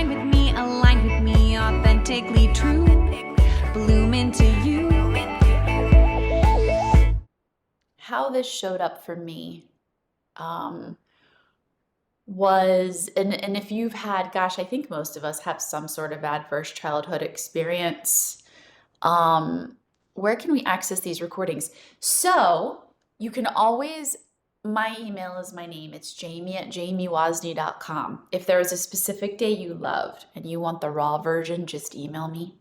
shine with me, align with me, authentically true, bloom into you. How this showed up for me was, and if you've had, gosh, I think most of us have some sort of adverse childhood experience. Where can we access these recordings? So you can always, my email is my name. It's jamie@jamiewosny.com. If there is a specific day you loved and you want the raw version, just email me.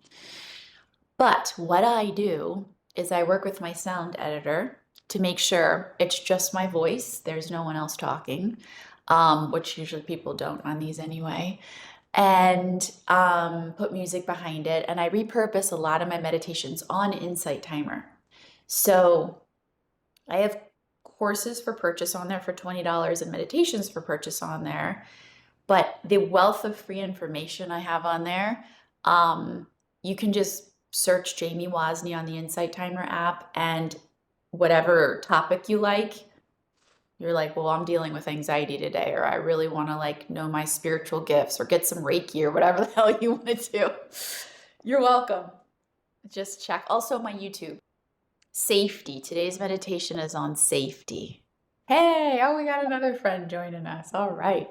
But what I do is I work with my sound editor to make sure it's just my voice. There's no one else talking, which usually people don't on these anyway, and put music behind it. And I repurpose a lot of my meditations on Insight Timer. So I have courses for purchase on there for $20 and meditations for purchase on there. But the wealth of free information I have on there, you can just search Jamie Wozny on the Insight Timer app, and whatever topic you like, you're like, well, I'm dealing with anxiety today, or I really want to like know my spiritual gifts or get some Reiki or whatever the hell you want to do. You're welcome. Just check. Also my YouTube. Safety. Today's meditation is on safety. Hey, oh, we got another friend joining us. All right.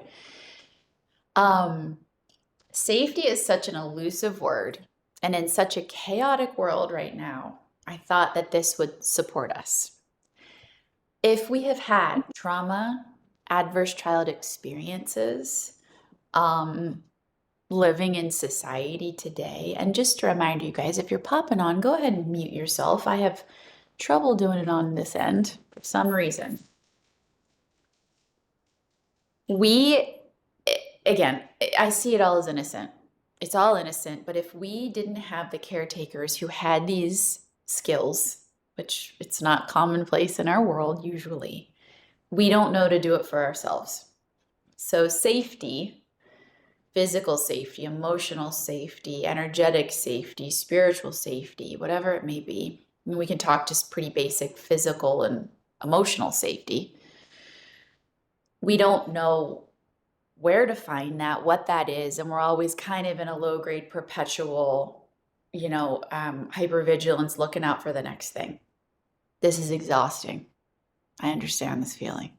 Safety is such an elusive word, and in such a chaotic world right now, I thought that this would support us. If we have had trauma, adverse childhood experiences, living in society today, and just to remind you guys, if you're popping on, go ahead and mute yourself. I have trouble doing it on this end for some reason. Again, I see it all as innocent. It's all innocent, but if we didn't have the caretakers who had these skills, which it's not commonplace in our world usually, we don't know to do it for ourselves. So safety, physical safety, emotional safety, energetic safety, spiritual safety, whatever it may be. I mean, we can talk just pretty basic physical and emotional safety. We don't know where to find that, what that is, and we're always kind of in a low-grade perpetual, hypervigilance, looking out for the next thing. This is exhausting. I understand this feeling.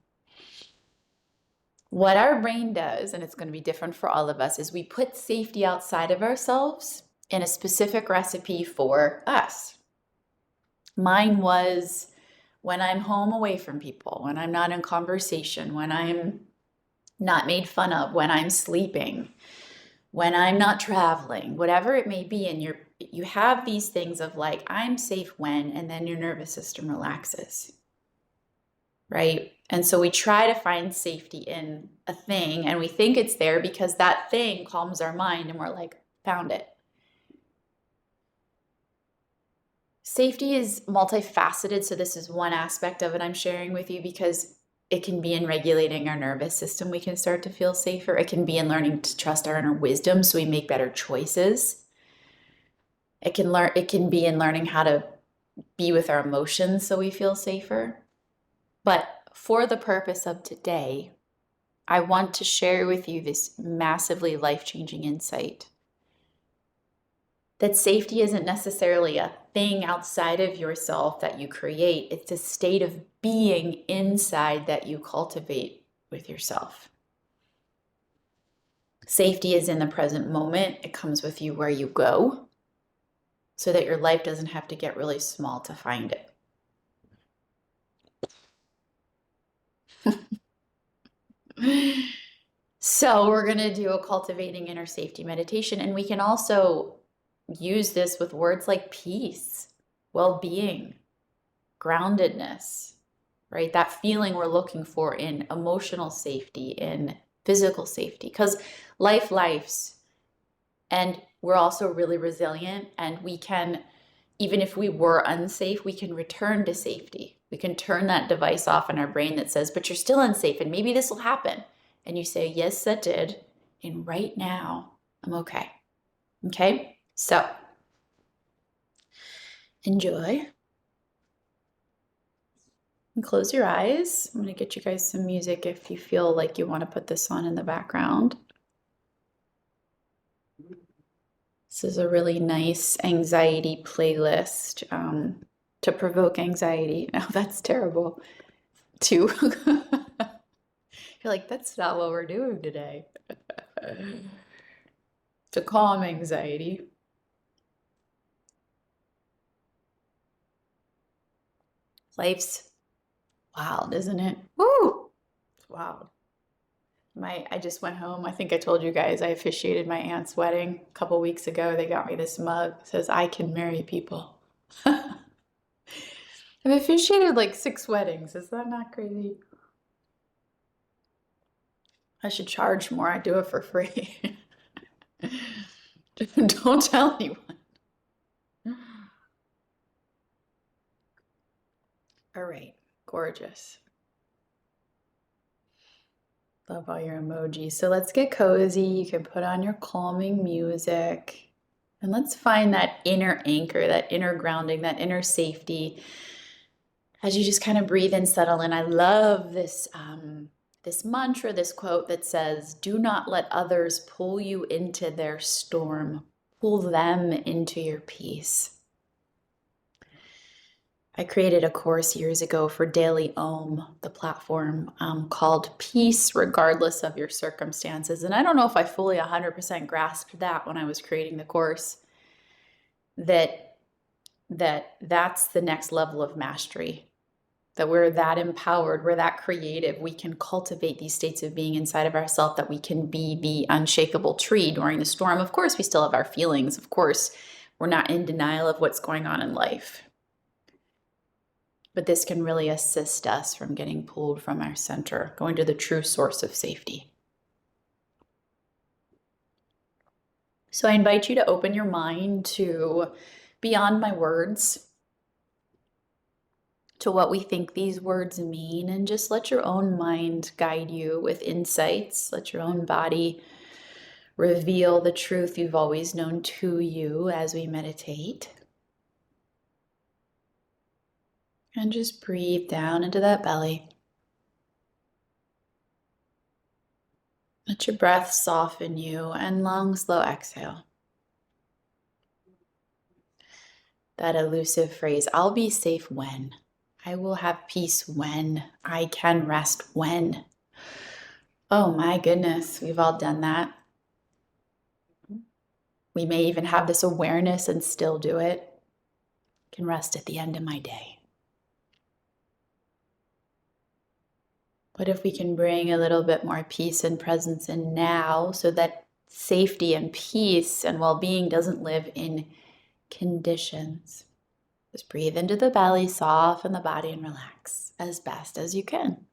What our brain does, and it's going to be different for all of us, is we put safety outside of ourselves in a specific recipe for us. Mine was when I'm home away from people, when I'm not in conversation, when I'm not made fun of, when I'm sleeping, when I'm not traveling, whatever it may be. And you have these things of like, I'm safe when, and then your nervous system relaxes, right? And so we try to find safety in a thing, and we think it's there because that thing calms our mind, and we're like, found it. Safety is multifaceted, so this is one aspect of it I'm sharing with you because it can be in regulating our nervous system. We can start to feel safer. It can be in learning to trust our inner wisdom so we make better choices. It can be in learning how to be with our emotions so we feel safer. But for the purpose of today, I want to share with you this massively life-changing insight that safety isn't necessarily a thing outside of yourself that you create. It's a state of being inside that you cultivate with yourself. Safety is in the present moment. It comes with you where you go so that your life doesn't have to get really small to find it. So we're going to do a cultivating inner safety meditation, and we can also use this with words like peace, well-being, groundedness, right? That feeling we're looking for in emotional safety, in physical safety, because life's, and we're also really resilient, and we can, even if we were unsafe, we can return to safety. We can turn that device off in our brain that says, but you're still unsafe, and maybe this will happen. And you say, yes, that did. And right now, I'm okay. Okay? So, enjoy. And close your eyes. I'm going to get you guys some music if you feel like you want to put this on in the background. This is a really nice anxiety playlist to provoke anxiety. No, that's terrible. To You're like, that's not what we're doing today. To calm anxiety. Life's wild, isn't it? Woo! It's wild. I just went home. I think I told you guys I officiated my aunt's wedding a couple weeks ago. They got me this mug. It says, I can marry people. I've officiated like 6 weddings. Is that not crazy? I should charge more. I do it for free. Don't tell anyone. All right, gorgeous. Love all your emojis. So let's get cozy. You can put on your calming music. And let's find that inner anchor, that inner grounding, that inner safety as you just kind of breathe and settle in. I love this, this mantra, this quote that says, do not let others pull you into their storm. Pull them into your peace. I created a course years ago for Daily Om, the platform, called Peace Regardless of Your Circumstances. And I don't know if I fully 100% grasped that when I was creating the course, that's the next level of mastery, that we're that empowered, we're that creative, we can cultivate these states of being inside of ourselves, that we can be the unshakable tree during the storm. Of course, we still have our feelings. Of course, we're not in denial of what's going on in life. But this can really assist us from getting pulled from our center, going to the true source of safety. So I invite you to open your mind to beyond my words, to what we think these words mean, and just let your own mind guide you with insights. Let your own body reveal the truth you've always known to you as we meditate. And just breathe down into that belly. Let your breath soften you, and long, slow exhale. That elusive phrase, I'll be safe when. I will have peace when. I can rest when. Oh my goodness, we've all done that. We may even have this awareness and still do it. I can rest at the end of my day. What if we can bring a little bit more peace and presence in now, so that safety and peace and well-being doesn't live in conditions? Just breathe into the belly, soften the body, and relax as best as you can.